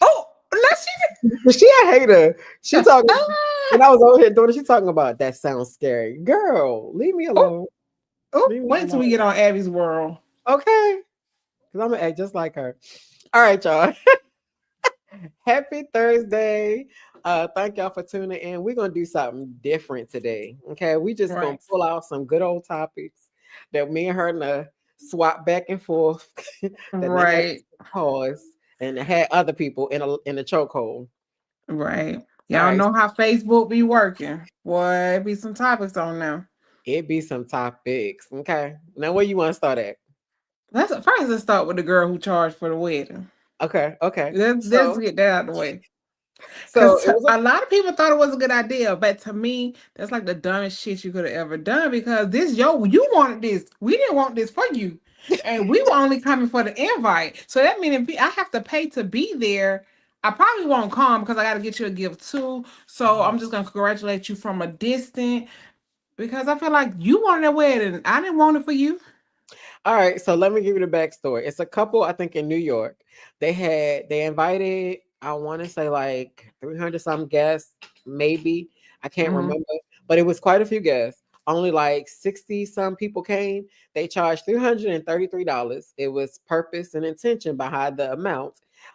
Oh, She a hater. She talking, ah, and I was over here doing it. She talking about that sounds scary. Girl, leave me oh, alone. oh, Leave me wait till we alone. get on Abby's world. Okay. Because I'm gonna act just like her. All right, y'all. Happy Thursday. Thank y'all for tuning in. We're gonna do something different today. Okay, we just gonna Right. pull out some good old topics that me and her gonna swap back and forth that never had Right. to pause and had other people in a chokehold. Right. All Y'all right. know how Facebook be working. Boy, be some topics on there. It be some topics. Okay. Now where you want to start at? Let's start with the girl who charged for the wedding. Okay, okay. Let's So get that out of the way. so Because it was a lot of people thought it was a good idea, but to me, that's like the dumbest shit you could have ever done because you wanted this. We didn't want this for you. And we were only coming for the invite. So that means if I have to pay to be there, I probably won't come because I got to get you a gift too. So I'm just going to congratulate you from a distance because I feel like you wanted a wedding. I didn't want it for you. all right, so let me give you the backstory. It's a couple, I think, in New York. They invited, I want to say like 300 some guests, maybe. I can't Mhm. remember, but it was quite a few guests. Only like 60 some people came. They charged $333. It was purpose and intention behind the amount.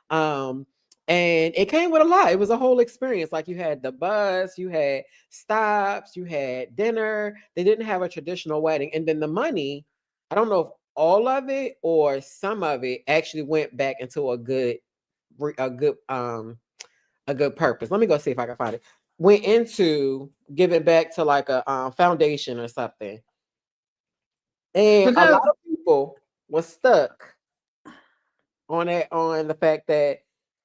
Um, and it came with a lot. It was a whole experience. Like you had the bus, you had stops, you had dinner. They didn't have a traditional wedding. And then the money, I don't know if all of it or some of it actually went back into a good a good purpose. Let me go see if I can find it. Went into giving back to like a foundation or something. And a lot Because of people were stuck on the fact that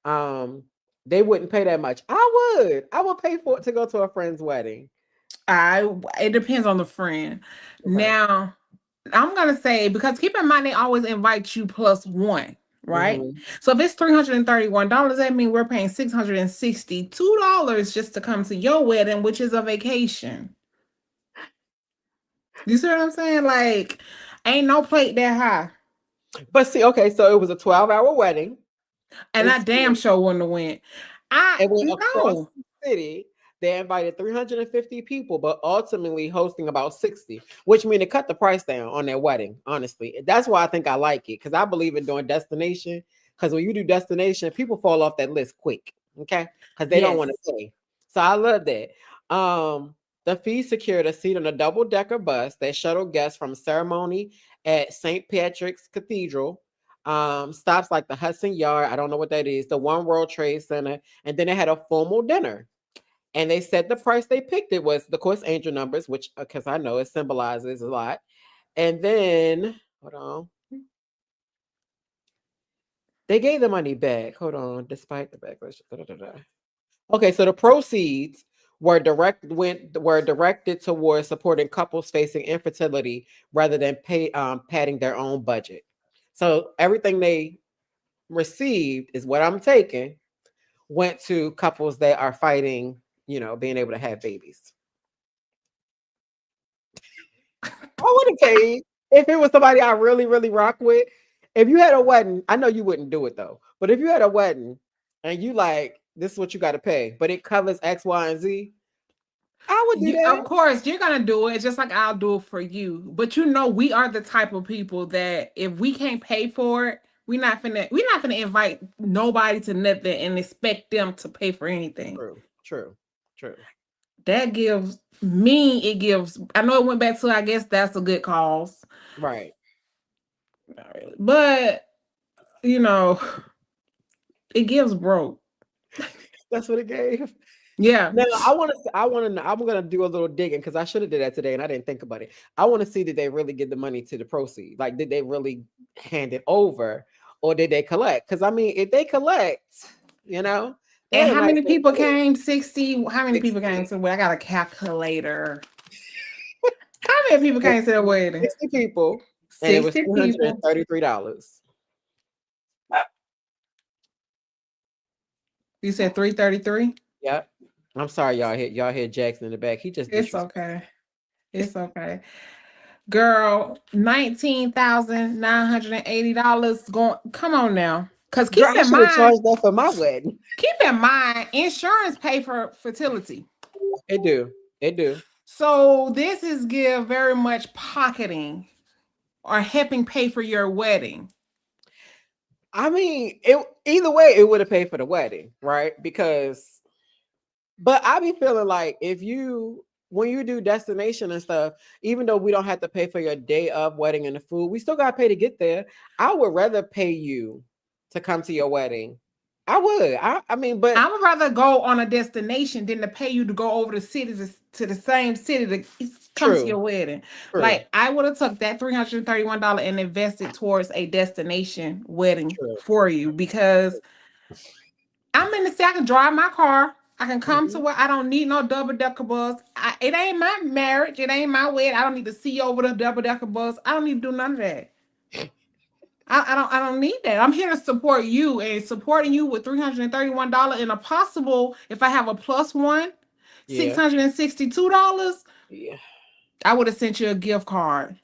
um they wouldn't pay that much. I would pay for it to go to a friend's wedding. I it depends on the friend. Okay. Now, I'm gonna say because keep in mind they always invite you plus one, right? Hmm. So if it's $331, that means we're paying $662 just to come to your wedding, which is a vacation. You see what I'm saying? Like, ain't no plate that high, But see, okay, so it was a 12-hour wedding. and They I damn spent sure wouldn't have went. I It went across no. the city. They invited 350 people, but ultimately hosting about 60, which means they cut the price down on their wedding. Honestly, that's why I think I like it because I believe in doing destination. Because when you do destination, people fall off that list quick, okay? Because they don't want Yes. to pay. So I love that. The fee secured a seat on a double-decker bus that shuttled guests from ceremony at St. Patrick's Cathedral. Stops like the Hudson Yard. I don't know what that is. The One World Trade Center, and then they had a formal dinner. And they said the price they picked it was, of course, angel numbers, which because I know it symbolizes a lot. And then hold on, they gave the money back. Hold on, despite the backlash. Da, da, da, da. Okay, so the proceeds were directed towards supporting couples facing infertility rather than padding their own budget. So everything they received is what I'm taking went to couples that are fighting, being able to have babies. I would have paid if it was somebody I really, really rock with. If you had a wedding, I know you wouldn't do it though. But if you had a wedding and you like, this is what you got to pay, but it covers X, Y, and Z, I would do You, that. of course, you're gonna do it just like I'll do it for you. But you know, we are the type of people that if we can't pay for it, we're not gonna invite nobody to nothing and expect them to pay for anything. True, true, true. That gives me, it gives. I know it went back to. I guess that's a good cause, Right. not really, but you know, it gives broke. That's what it gave. Yeah, Now I'm gonna do a little digging because I should have did that today and I didn't think about it. I want to see did they really give the money to the proceed? Like, did they really hand it over or did they collect? Because I mean, if they collect, you know, and they're a how nice many little people tip. came? 60. How many people came 60, to? Well, I got a calculator. How many people came to the wedding? 60 people, and it was 60 people. $333. You said 333? Yep. I'm sorry, y'all hear Jackson in the back. He just It's disrespectful. okay. It's okay. Girl, $19,980 going. Come on now. Cause Girl, I should have charged that for my wedding. keep in mind, insurance pay for fertility. It do. It do. So this is give very much pocketing or helping pay for your wedding. I mean, it either way, it would have paid for the wedding, right? Because, but I be feeling like if you when you do destination and stuff, even though we don't have to pay for your day of wedding and the food, we still got to pay to get there. I would rather pay you to come to your wedding. I would. I mean, but I would rather go on a destination than to pay you to go over the cities to the same city to come to true, your wedding. true, Like I would have took that $331 and invested towards a destination wedding true. for you because I'm in the city. I can drive my car. I can come to Mhm. where I don't need no double decker bus. It ain't my marriage. It ain't my wedding. I don't need to see you over the double decker bus. I don't need to do none of that. I don't need that. I'm here to support you and supporting you with $331 and a possible if I have a plus one, Yeah, $662. yeah. I would have sent you a gift card.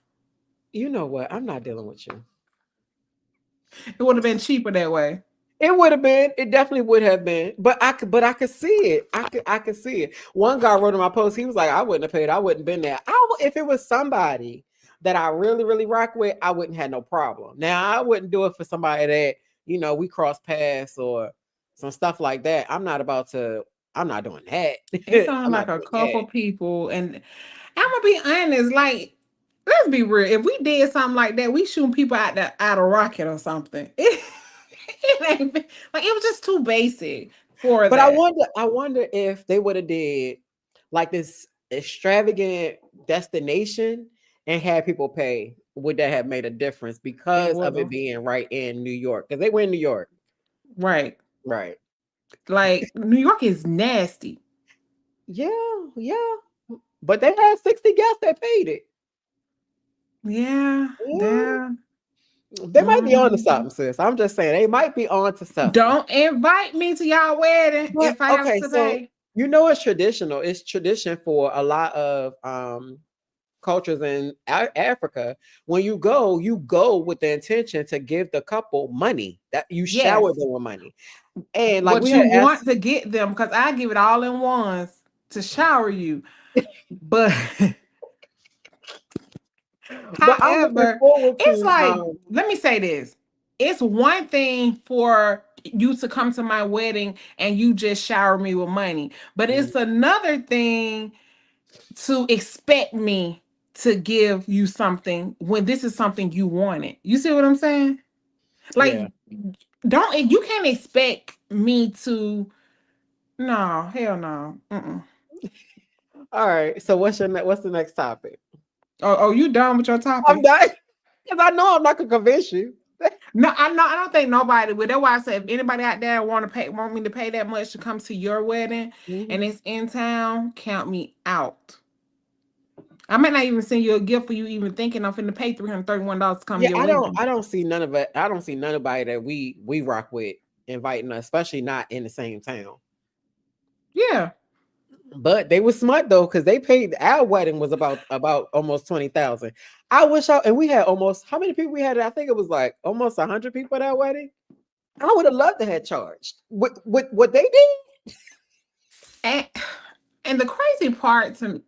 You know what? I'm not dealing with you. It would have been cheaper that way. It would have been. It definitely would have been. But I could see it. I could see it. One guy wrote in my post. He was like, "I wouldn't have paid. I wouldn't been there. If it was somebody that I really really rock with, I wouldn't have no problem. Now I wouldn't do it for somebody that we cross paths or some stuff like that. I'm not about to. I'm not doing that. It sounds I'm not like a doing that. couple people, and I'm gonna be honest. Like, let's be real. If we did something like that, we shooting people out of rocket or something. It ain't like it was just too basic for But I that. wonder. I wonder if they would have did like this extravagant destination and had people pay. Would that have made a difference It because would of it have. being right in New York? Because they were in New York, Right. right? Like New York is nasty. Yeah, yeah. But they had 60 guests that paid it. Yeah. Yeah, Yeah. they might be on to Mhm. something, sis. I'm just saying they might be on to something. Don't invite me to y'all wedding But if I have okay, to so pay. it's traditional. It's tradition for a lot of cultures in Africa. When you go with the intention to give the couple money. That you shower Yes. them with money. And like we What had you want asked, to get them, because I give it all in ones to shower you. But but I'm looking however, forward it's to like, let me say this. It's one thing for you to come to my wedding and you just shower me with money. But mm, it's another thing to expect me to give you something when this is something you wanted. You see what I'm saying? Like, yeah. don't you can't expect me to. No, hell no. Mm-mm. All right. So what's the next topic? Oh, you done with your I'm topic? done because I know I'm not gonna convince you. No, I know. I don't think nobody would. That's why I said if anybody out there want me to pay that much to come to your wedding, and Mhm. it's in town, count me out. I might not even send you a gift for you even thinking I'm finna pay $331 to come to Yeah, your I don't. wedding. I don't see none of it. I don't see nobody that we rock with inviting us, especially not in the same town. Yeah. But they were smart though, because they paid. Our wedding was about almost 20,000. I wish I and we had almost how many people we had? I think it was like almost 100 people at our wedding. I would have loved to have charged with what they did. And and the crazy part to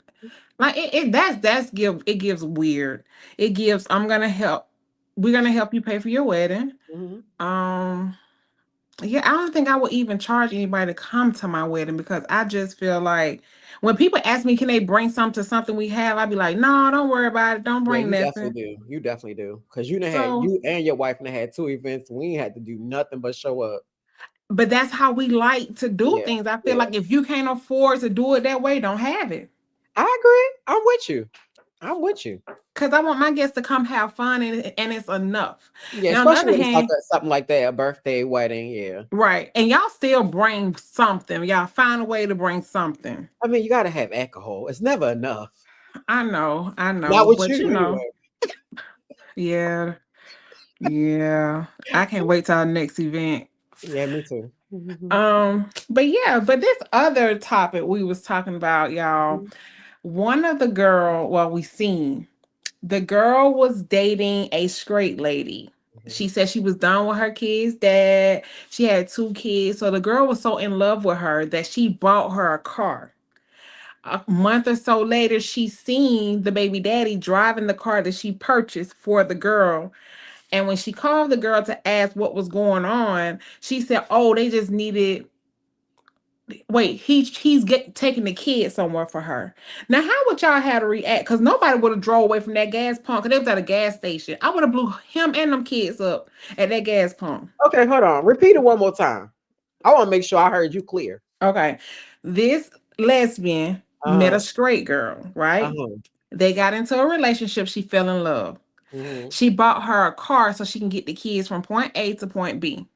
like that's give it gives weird. It gives I'm gonna help. We're gonna help you pay for your wedding. Mhm. Um Yeah, I don't think I would even charge anybody to come to my wedding because I just feel like when people ask me, can they bring something to something we have, I'd be like, no, don't worry about it. Don't Yeah, bring you definitely nothing. do. You definitely do. Because you done had So, you and your wife and had two events. We ain't had to do nothing but show up. but that's how we like to do Yeah, things. I feel yeah. like if you can't afford to do it that way, don't have it. I agree. I'm with you. I'm with you. Because I want my guests to come have fun and it's enough. Yeah, Now, on the especially other when it's like hand, something like that, a birthday, wedding. Yeah. right, and y'all still bring something. Y'all find a way to bring something. I mean, you got to have alcohol. It's never enough. I Not know, with but you, anyway. yeah, yeah. I can't wait till our next event. Yeah, me too. But yeah, but this other topic we was talking about, y'all. One of the girl, well, we seen. The girl was dating a straight lady. Mhm. She said she was done with her kids' dad. She had two kids. So the girl was so in love with her that she bought her a car. A month or so later, she seen the baby daddy driving the car that she purchased for the girl. And when she called the girl to ask what was going on, she said, "Oh, they just needed wait, he's taking the kid somewhere for her." Now, how would y'all have to react? Because nobody would have drove away from that gas pump because they was at a gas station. I would have blew him and them kids up at that gas pump. Okay, hold on. Repeat it one more time. I want to make sure I heard you clear. Okay. This lesbian met Uh a straight girl, huh. Uh right? huh. They got into a relationship. She fell in love. Mhm. She bought her a car so she can get the kids from point A to point B,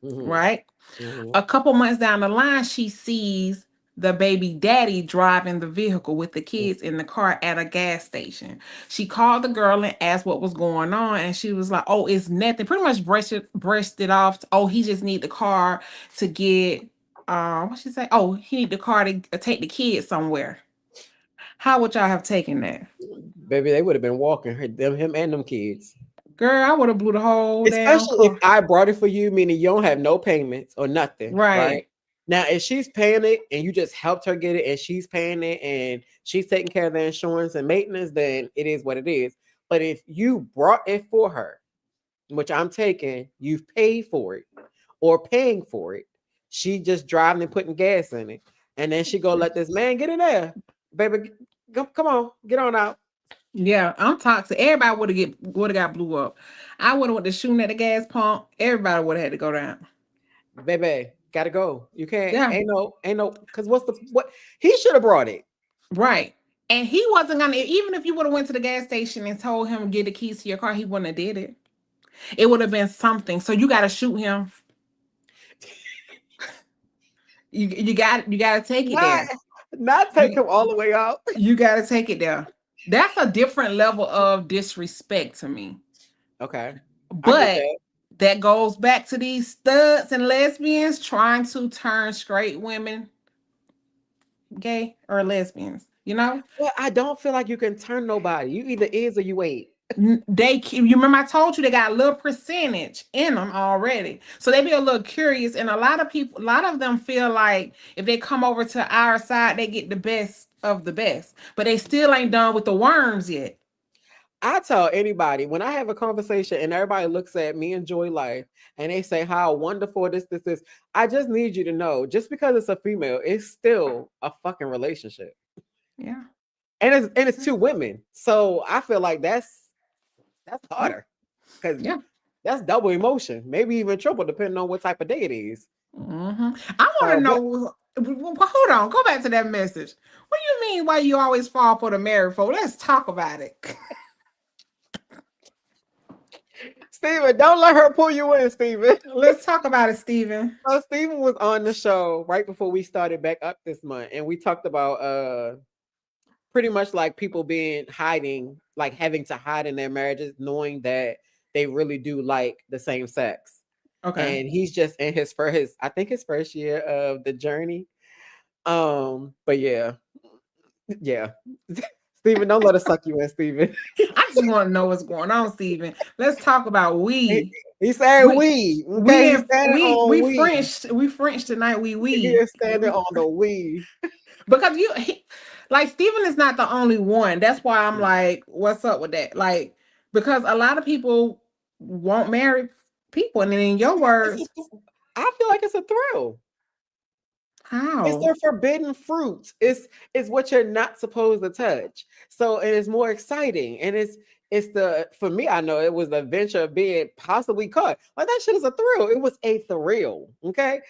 Mhm. right? Mhm. A couple months down the line, she sees the baby daddy driving the vehicle with the kids in the car at a gas station. She called the girl and asked what was going on, and she was like, "Oh, it's nothing." Pretty much brushed it off. Oh, he just need the car to get. What she say? Oh, he need the car to take the kids somewhere. How would y'all have taken that, Baby, they would have been walking him and them kids. girl? I would have blew the whole damn Especially if car. I brought it for you, meaning you don't have no payments or nothing, right? Right. Now, if she's paying it and you just helped her get it and she's paying it and she's taking care of the insurance and maintenance, then it is what it is. But if you brought it for her, which I'm taking, you've paid for it or paying for it, she just driving and putting gas in it. And then she go let this man get in there. Baby, come on, get on out. Yeah, I'm toxic. Everybody would have got blew up. I would have went to shooting at the gas pump. Everybody would have had to go down. Baby, gotta go. You can't, Yeah, ain't no, because what he should have brought it. right. And he wasn't gonna. Even if you would have went to the gas station and told him to get the keys to your car, he wouldn't have did it. It would have been something. So you got to shoot him. You got to take it Not there. not take You him all the way out. you got to take it there. That's a different level of disrespect to me. Okay. I get But that. that goes back to these studs and lesbians trying to turn straight women gay or lesbians. You know, But I don't feel like you can turn nobody. You either is or you ain't. you remember I told you they got a little percentage in them already, so they be a little curious. And a lot of people, a lot of them feel like if they come over to our side, they get the best of the best, but they still ain't done with the worms yet. I tell anybody when I have a conversation and everybody looks at me enjoy life and they say how wonderful this is. I just need you to know, just because it's a female, it's still a fucking relationship. Yeah, And it's two women. So I feel like that's yeah, harder because yeah. that's double emotion, maybe even triple, depending on what type of day it is. I want to But know. Hold on, go back to that message. What do you mean? Why you always fall for the married folk? Let's talk about it. Steven, don't let her pull you in, Steven. Let's talk about it, Steven. So Steven was on the show right before we started back up this month, and we talked about pretty much like people being hiding, like having to hide in their marriages, knowing that they really do like the same sex. Okay. And he's just in his I think his first year of the journey. But yeah, yeah. Steven, don't let us suck you in, Steven. I just want to know what's going on, Steven. Let's talk about he, we. he said We we. we Okay, he's in standing on we. We French tonight. He We is standing on the we. because like Steven is not the only one. That's why I'm like, what's up with that? Like because a lot of people won't marry people, and then in your It's words, a, I feel like it's a thrill. It's how? their forbidden fruit. It's what you're not supposed to touch. So and it's more exciting. And it's the for me, I know it was the adventure of being possibly caught. Like that shit is a thrill. It was a thrill. Okay.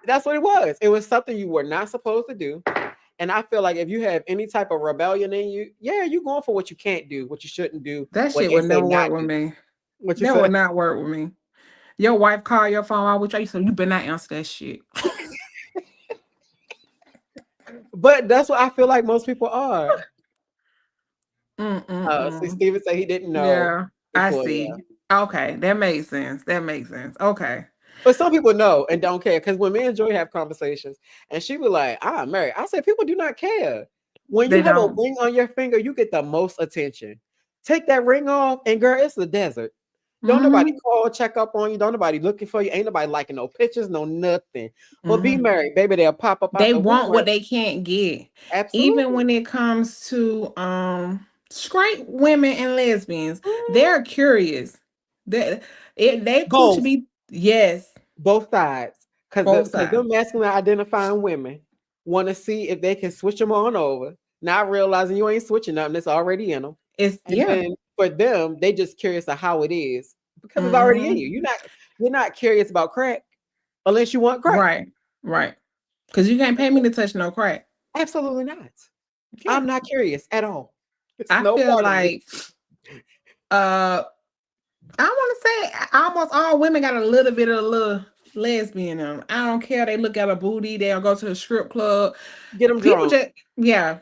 That's what it was. It was something you were not supposed to do. And I feel like if you have any type of rebellion in you, yeah, you're going for what you can't do, what you shouldn't do, That what shit they would say never not work with do. me. What you That would say? not work with me. Your wife call your phone out with you, so you better not answer that shit. But that's what I feel like most people are. See, Mm-mm-mm. Steven said he didn't know Yeah, I before. Yeah. see. Okay, that makes sense. That makes sense. Okay. But some people know and don't care. Because when me and Joy have conversations, and she be like, "I'm married," I say, "People do not care. When you They have a don't. ring on your finger, you get the most attention. Take that ring off, and girl, it's the desert. Don't nobody Mm-hmm. call, check up on you. Don't nobody looking for you. Ain't nobody liking no pictures, no nothing. But be Mm-hmm. married, baby. They'll pop up out They the want what woodwork. they can't get. Even Absolutely. when it comes to straight women and lesbians, Mhm. they're curious. They coochie Both, be yes, both sides, both because sides. them masculine identifying women want to see if they can switch them on over, not realizing you ain't switching nothing. It's already in them. It's And yeah. then for them, they just curious of how it is because it's already in Mm-hmm. you. You're not curious about crack unless you want crack. Right, right. Because you can't pay me to touch no crack. Absolutely not. Yeah. I'm not curious at all. It's I no feel part of me. like uh I want to say almost all women got a little bit of a little lesbian in them. I don't care. They look at a booty. They'll go to a strip club. Get them People drunk. just yeah.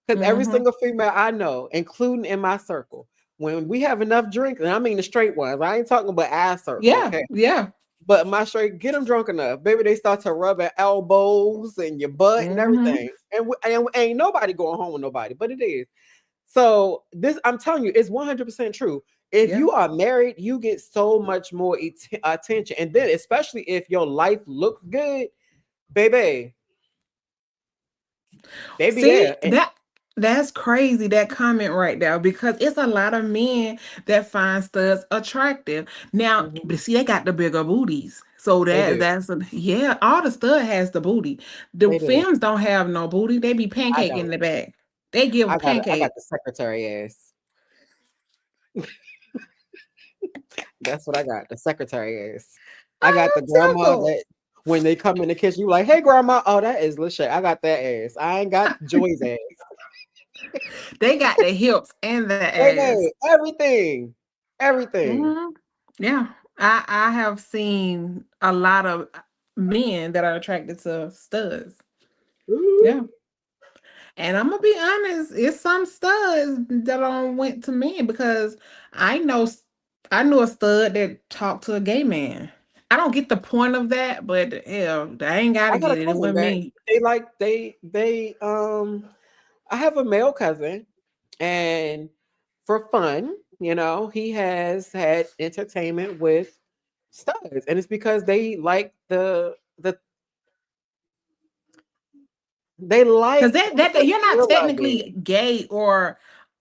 Because every Mm-hmm. single female I know, including in my circle, when we have enough drinks, and I mean the straight ones, I ain't talking about our circle, Yeah, okay? yeah. But my straight, get them drunk enough, baby. They start to rub at elbows and your butt and Mm-hmm. everything, and ain't nobody going home with nobody, but it is. So this, I'm telling you, it's 100% true. If Yeah. you are married, you get so much more attention, and then especially if your life looks good, baby, they be See there. that's crazy that comment right there because it's a lot of men that find studs attractive. Now, Mhm, but see, they got the bigger booties, so they do, yeah. All the stud has the booty. The they do. femmes don't have no booty. They be I pancake in don't. the back. They give a I got pancake. the secretary ass. That's what I got. The secretary ass. I got the I am grandma tickled. that when they come in the kitchen, you like, hey grandma. Oh, that is Lachey. I got that ass. I ain't got Joy's ass. They got the hips and the ass. Baby, everything. Everything. Mhm. Yeah, I have seen a lot of men that are attracted to studs. Ooh, Yeah, and I'm gonna be honest, it's some studs that don't went to men because I know I knew a stud that talked to a gay man. I don't get the point of that, but hell, they ain't I gotta got a get it. It cousin wasn't that me. they I have a male cousin, and for fun, he has had entertainment with studs, and it's because they Because like that the you're not thrill of it. technically gay or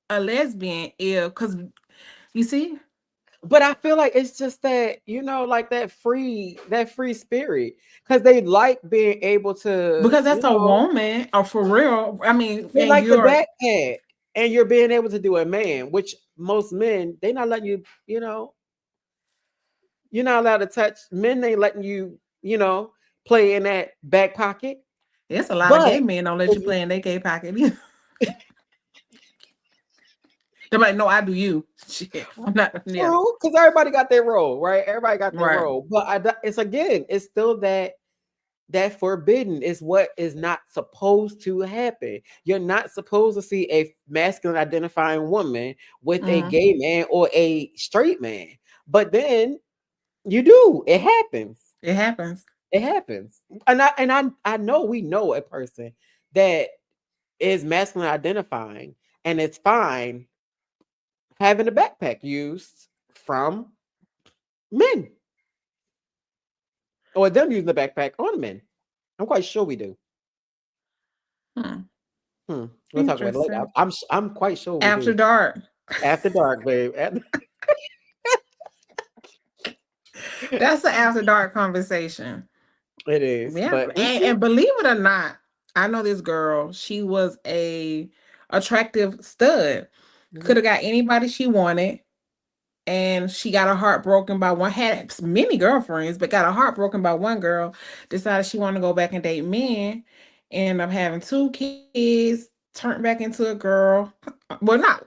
a lesbian, if because you see. But I feel like it's just that, like that free spirit. Because they like being able to, Because that's a woman, or for real. I mean, they and like the you're backpack. And you're being able to do a man, which most men, they not letting you, you're not allowed to touch. Men ain't letting you, play in that back pocket. there's a lot of But gay men don't let if you you play in their gay pocket. They're like, no, I do you. Shit, I'm not. Yeah, true, because everybody got their role, right? Everybody got their right. role. But it's again, it's still that forbidden is what is not supposed to happen. You're not supposed to see a masculine identifying woman with a Hmm. gay man or a straight man. But then you do. It happens. It happens. It happens. And I know we know a person that is masculine identifying and it's fine having a backpack used from men or them using the backpack on men. I'm quite sure we do. Hmm. We'll talk about it later. Interesting. I'm quite sure we After do. dark. After dark, babe. That's an after dark conversation. It is, Yeah, but we and see. believe it or not, I know this girl. She was a attractive stud. Could Mhm. have got anybody she wanted, and she got her heart broken by one. Had many girlfriends, but got her heart broken by one girl. Decided she wanted to go back and date men. Ended up having two kids. Turned back into a girl. Well, not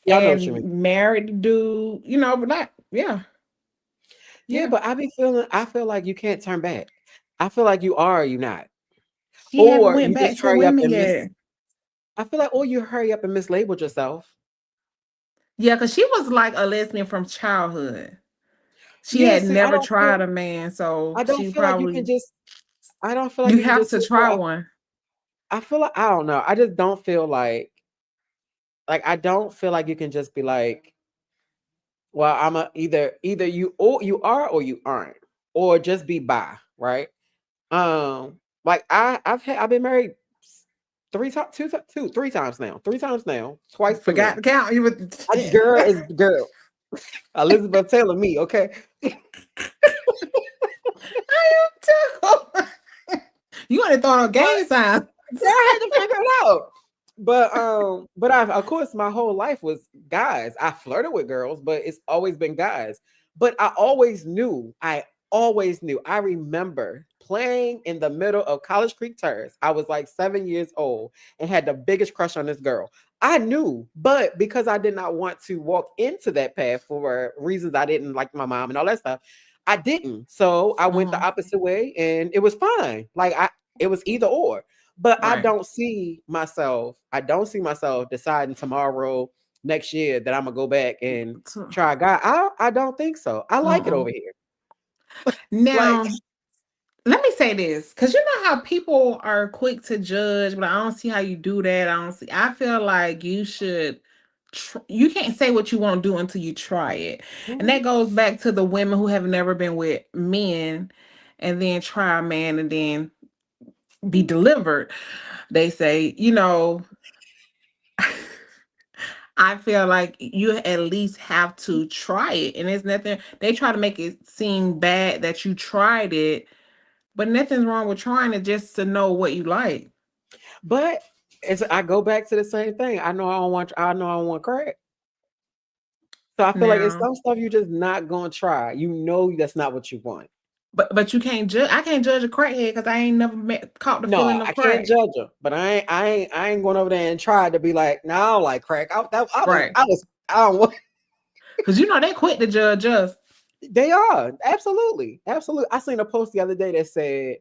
Y'all know what you and mean. married the dude. But not yeah, Yeah, yeah. but I feel like you can't turn back. I feel like you are or you not. She haven't Or went you back just to hurry up women and yet. I feel like, or you hurry up and mislabeled yourself. Yeah, because she was like a lesbian from childhood. She Yeah, had see, never tried a man, so I don't she feel like you can probably just I don't feel like you you can have just to sit try there. one. I feel like I don't know. I just don't feel like like I don't feel like you can just be like, well, I'm a either you or you are or you aren't, or just be by, right? Like I've been married three times, two, 3 times now, 3 times now, twice through Forgot them. to count. You was Girl is girl. Elizabeth Taylor, me, okay. I am too. You want to throw on But gang signs. yeah, I had to figure it out. But I of course my whole life was guys. I flirted with girls, but it's always been guys. But I always knew. I remember playing in the middle of College Creek Terrace. I was like 7 years old and had the biggest crush on this girl. I knew, but because I did not want to walk into that path for reasons I didn't like my mom and all that stuff, I didn't. So I went the Mhm. opposite way and it was fine. It was either or. But Right. I don't see myself deciding tomorrow, next year that I'm gonna go back and So- try a guy. I don't think so. I like it over Mm-mm. here. Like, Now, let me say this, because you know how people are quick to judge, but I don't see how you do that. I don't see. I feel like you should. You can't say what you want to do until you try it, and mhm. that goes back to the women who have never been with men, and then try a man and then be delivered. They say, I feel like you at least have to try it, and it's nothing. They try to make it seem bad that you tried it, but nothing's wrong with trying it just to know what you like. But I go back to the same thing. I know I don't want crack. So I feel like it's Now, some stuff you just not gonna try. You know that's not what you want. but you can't judge. I can't judge a crackhead because I ain't never caught the No, feeling of I can't crack. judge her, but I ain't going over there and try to be like, no, I don't like crack. Right. I don't want. Because they quit to judge us. They are absolutely, absolutely. I seen a post the other day that said,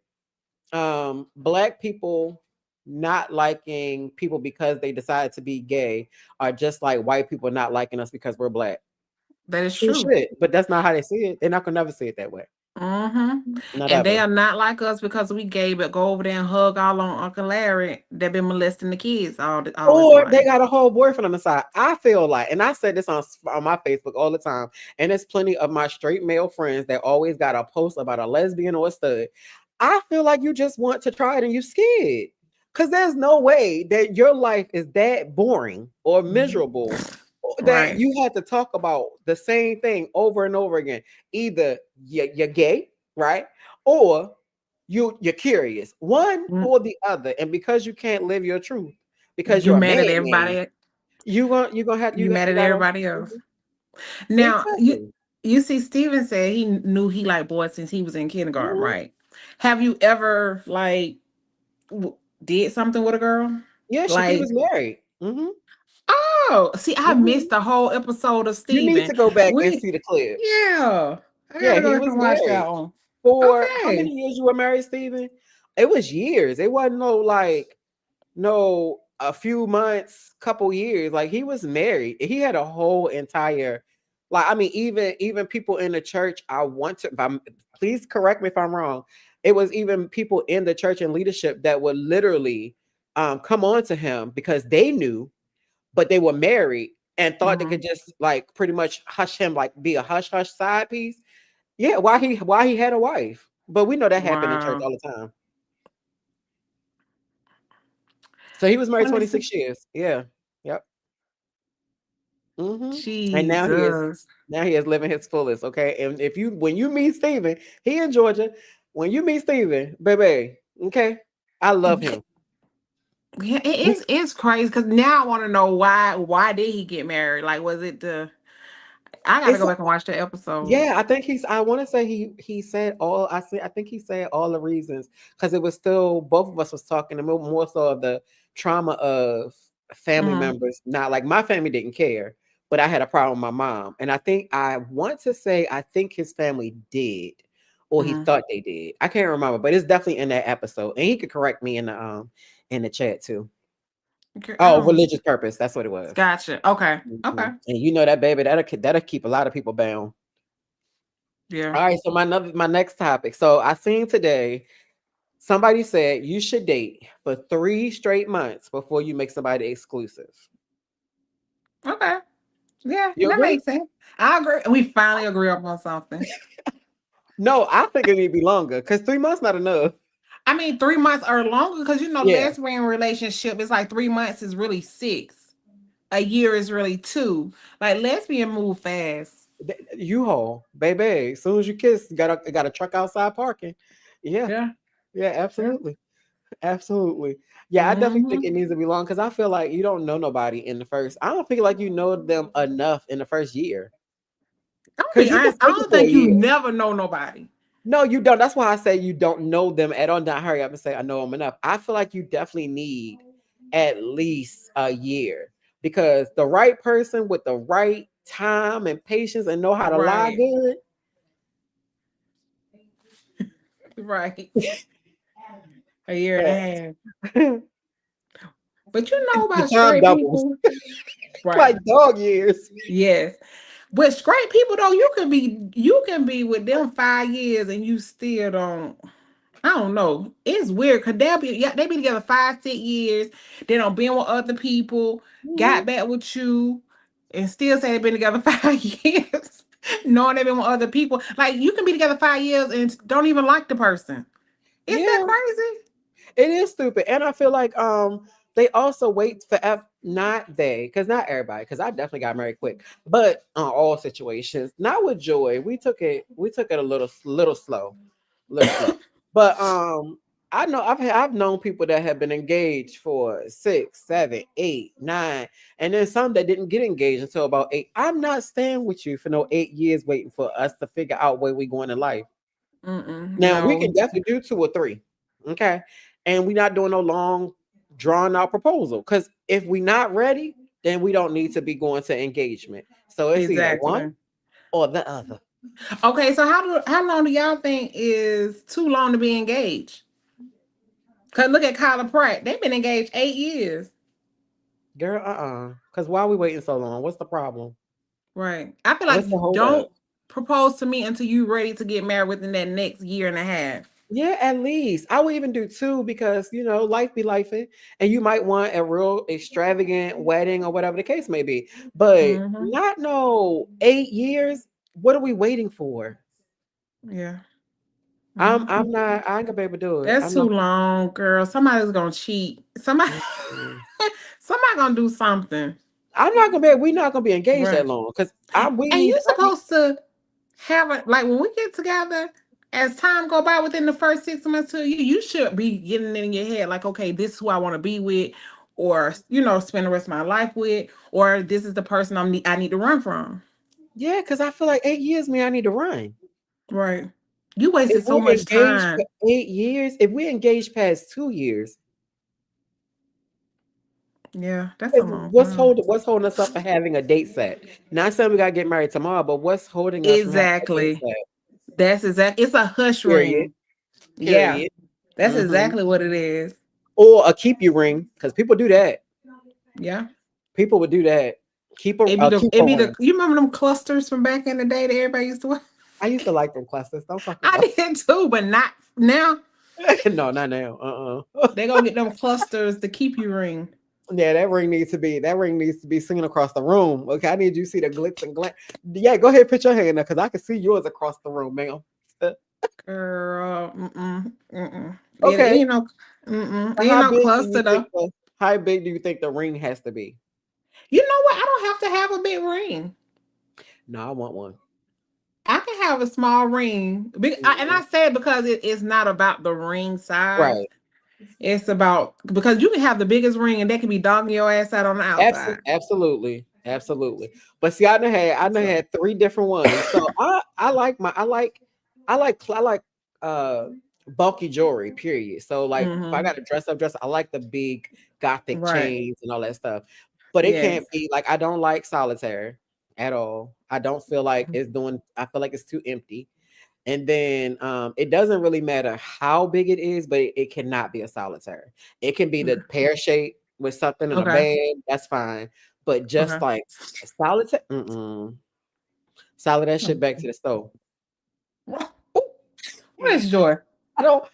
black people not liking people because they decided to be gay are just like white people not liking us because we're black. That is True true. shit, but that's not how they see it. They're not gonna never see it that way. Mm-hmm. Not And they ever. are not like us because we gay, but go over there and hug all on Uncle Larry that been molesting the kids all his Or they life. got a whole boyfriend on the side. I feel like, and I said this on my Facebook all the time, and there's plenty of my straight male friends that always got a post about a lesbian or a stud. I feel like you just want to try it and you scared. Because there's no way that your life is that boring or Mhm. miserable that Right. you had to talk about the same thing over and over again. Either you're gay, right? Or you're curious. One Mm. or the other. And because you can't live your truth, because You you're a mad at man, everybody. you gonna have You mad you at gotta everybody else. Now exactly. you see, Steven said he knew he liked boys since he was in kindergarten, Mhm. right? Have you ever like did something with a girl? Yeah, Shaki Like, was married. oh, see, I missed Mhm. the whole episode of You need Steven. to go back and We, see the clips. yeah, I Yeah, gotta go he back was and watch married that one. for how many Okay, years you were married, Steven? It was years. It wasn't no like no a few months, couple years. Like he was married. He had a whole entire like I mean, even people in the church, I want to please correct me if I'm wrong. It was even people in the church and leadership that would literally come on to him because they knew, but they were married and thought they hmm, could just like pretty much hush him, like be a hush hush side piece. Yeah, why he had a wife. But we know that happened in church wow, all the time. So he was married 26 years. Yeah. Yep. hmm And Jesus. now he is living his fullest. Okay. And if you when you meet Steven, he in Georgia. When you meet Steven, baby, okay. I love him. Yeah, it He is it's crazy because now I want to know why did he get married? Like, was it the? I gotta it's go back and watch the episode. yeah, I think I want to say he said all I think he said all the reasons because it was still both of us was talking more so of the trauma of family Hmm. members. Not like my family didn't care, but I had a problem with my mom, and I want to say I think his family did, or he Hmm. thought they did. I can't remember, but it's definitely in that episode, and he could correct me in the chat too. Okay. Oh, religious purpose. That's what it was. Gotcha. Okay. Okay. And you know that baby that'll keep a lot of people bound. Yeah. All right, so my next topic. So I seen today somebody said you should date for 3 straight months before you make somebody exclusive. Okay. Yeah, You that agree? makes sense. I agree. We finally agree upon something. No, I think it need to be longer because 3 months not enough. I mean, 3 months or longer because Yeah, lesbian relationship is like 3 months is really six. A year is really two. Like lesbian move fast. U-Haul, baby. As soon as you kiss, got a truck outside parking. Yeah, Yeah. yeah, Yeah. absolutely. Absolutely. Yeah, I definitely think Mm-hmm. it needs to be long because I feel like you don't know nobody in the first. I don't feel like you know them enough in the first year I'm gonna because be you can honest. I fake it don't for a think you year. never know nobody. No, you don't. That's why I say you don't know them at all. Not hurry up and say I know them enough. I feel like you definitely need at least a year because the right person with the right time and patience and know how to lie Right. good. Right. A year and a Yeah. half. But you know The about time straight doubles people. like Right. dog years. Yes. With straight people though, you can be with them 5 years and you still don't. I don't know. It's weird because they be together 5, 6 years. They don't been with other people, Mhm. got back with you, and still say they've been together 5 years, knowing they've been with other people. Like you can be together 5 years and don't even like the person. Is that Yeah. crazy? It is stupid, and I feel like they also wait forever. Not they, because not everybody. Because I definitely got married quick, but all situations. Not with Joy. We took it a little slow, little slow. But I know I've known people that have been engaged for 6, 7, 8, 9, and then some that didn't get engaged until about 8. I'm not staying with you for no 8 years waiting for us to figure out where we going in life. Mm-mm, Now we can no, definitely do 2 or 3. Okay. And we're not doing no long drawn out proposal. Because if we're not ready, then we don't need to be going to engagement. So it's either one exactly. or the other. Okay, so how long do y'all think is too long to be engaged? Cause look at Kyla Pratt. They've been engaged 8 years. Girl, Because why are we waiting so long? What's the problem? Right. I feel like What's the you hold up? don't propose to me until you're ready to get married within that next year and a half. Yeah, at least. I would even do 2 because life be life, and you might want a real extravagant wedding or whatever the case may be. But Hmm. not no 8 years. What are we waiting for? Yeah. I'm Hmm. not. I ain't gonna be able to do it. That's I'm too not. long, girl. Somebody's gonna cheat. Somebody, Mm. somebody gonna do something. I'm not gonna be. We're not gonna be engaged that Right. long because I. We And need. you I need. supposed to have it like when we get together. As time go by within the first 6 months to a year, you should be getting it in your head like, okay, this is who I want to be with, or spend the rest of my life with, or this is the person I need to run from. Yeah, because I feel like 8 years, man. I need to run. Right. You If wasted so we're much engaged for time. 8 years, if we're engaged past 2 years, Yeah, that's a 'cause long what's time. holding what's holding us up for having a date set? Not saying we gotta get married tomorrow, but what's holding us from having a date Exactly. set? That's exactly. It's a hush Period. ring. Yeah, Period. that's Hmm. exactly what it is. Or a keep you ring, because people do that. Yeah. People would do that. Keep a It be the keep it a be the ring. you remember them clusters from back in the day that everybody used to wear? I used to like them clusters. Don't talk I about. did too, but not now. No, not now. They gonna get them clusters to keep you ring. Yeah, that ring needs to be seen across the room. Okay, I need you to see the glitz and glint. Yeah, go ahead, put your hand up because I can see yours across the room, ma'am. Girl, mm-mm. It Okay, ain't no, mm-mm. so Ain't no cluster though. how big do you think the ring has to be? You know what? I don't have to have a big ring. No, I want one. I can have a small ring, and Mhm. I say it because it's not about the ring size. Right. It's about because you can have the biggest ring and they can be dogging your ass out on the outside. Absolutely, absolutely. But see, I done So, had 3 different ones. So I like uh bulky jewelry. Period. So like if I hmm, got to dress up, I like the big gothic right. chains and all that stuff. But it can't Yes. be like I don't like solitaire at all. I don't feel like it's doing. I feel like it's too empty. And then it doesn't really matter how big it is, but it cannot be a solitaire. It can be the pear shape with something in a Okay. bag. That's fine. But just Okay. like a solitaire, solid that shit back to the stove. Ooh, where's Joy? I don't.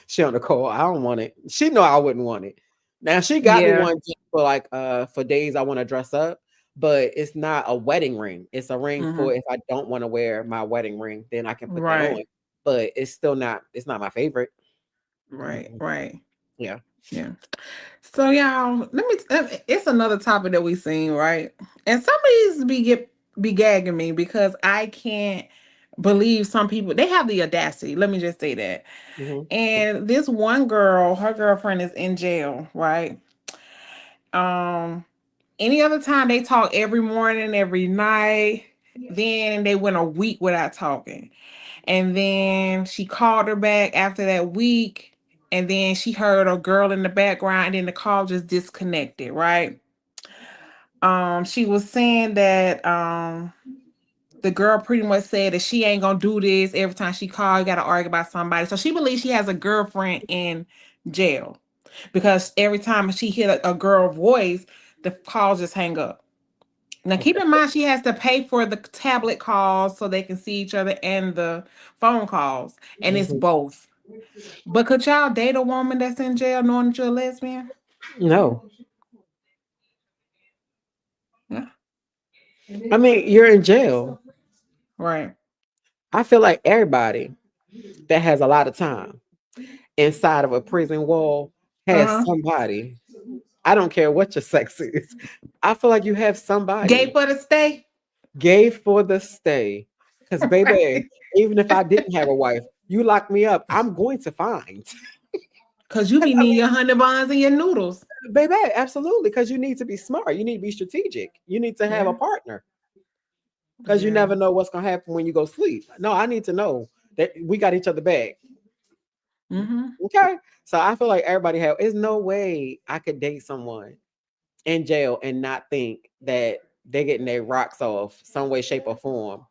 She on the call. I don't want it. She know I wouldn't want it. Now she got me Yeah. one just for like for days I want to dress up. but it's not a wedding ring. It's a ring Mm-hmm. for if I don't want to wear my wedding ring, then I can put that on. Right. But it's still not. It's not my favorite. Right. Mm-mm. Right. Yeah. Yeah. So y'all, it's another topic that we seen, right? And some of these be gagging me because I can't believe some people they have the audacity. Let me just say that. Hmm. And this one girl, her girlfriend is in jail, right? Um, any other time they talk every morning, every night, then they went a week without talking. And then she called her back after that week. And then she heard a girl in the background, and then the call just disconnected, right? She was saying that the girl pretty much said that she ain't gonna do this every time she call, you gotta argue about somebody. So she believes she has a girlfriend in jail because every time she hear a girl voice, the calls just hang up. Now, keep in mind, she has to pay for the tablet calls so they can see each other and the phone calls, and it's Hmm. both. But could y'all date a woman that's in jail knowing that you're a lesbian? No, Yeah, I mean you're in jail. right. I feel like everybody that has a lot of time inside of a prison wall Uh has huh. somebody. I don't care what your sex is. I feel like you have Gay somebody for the stay, gay for the stay. Because, baby, even if I didn't have a wife, you lock me up, I'm going to find. cause you be I needing mean, your honey buns and your noodles. baby, absolutely. Because you need to be smart. You need to be strategic. You need to have a Yeah, partner. Because you yeah. never know what's going to happen when you go sleep. No, I need to know that we got each other back. Mm-hmm. Okay. So I feel like everybody have, there's no way I could date someone in jail and not think that they're getting their rocks off some way, shape, or form.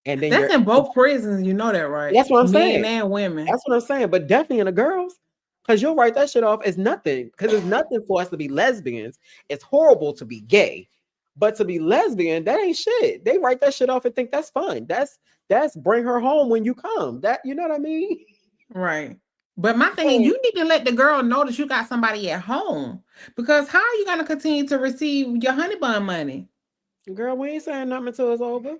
And then That's you're, in both prisons. You know that, right? that's what I'm Men saying. and women. That's what I'm saying. But definitely in the girls, because you'll write that shit off as nothing. Because it's nothing for us to be lesbians. It's horrible to be gay. But to be lesbian, that ain't shit. They write that shit off and think that's fun. That's bring her home when you come. That you know what I mean? Right. But my thing is, So, you need to let the girl know that you got somebody at home. Because how are you going to continue to receive your honey bun money? girl, we ain't saying nothing until it's over.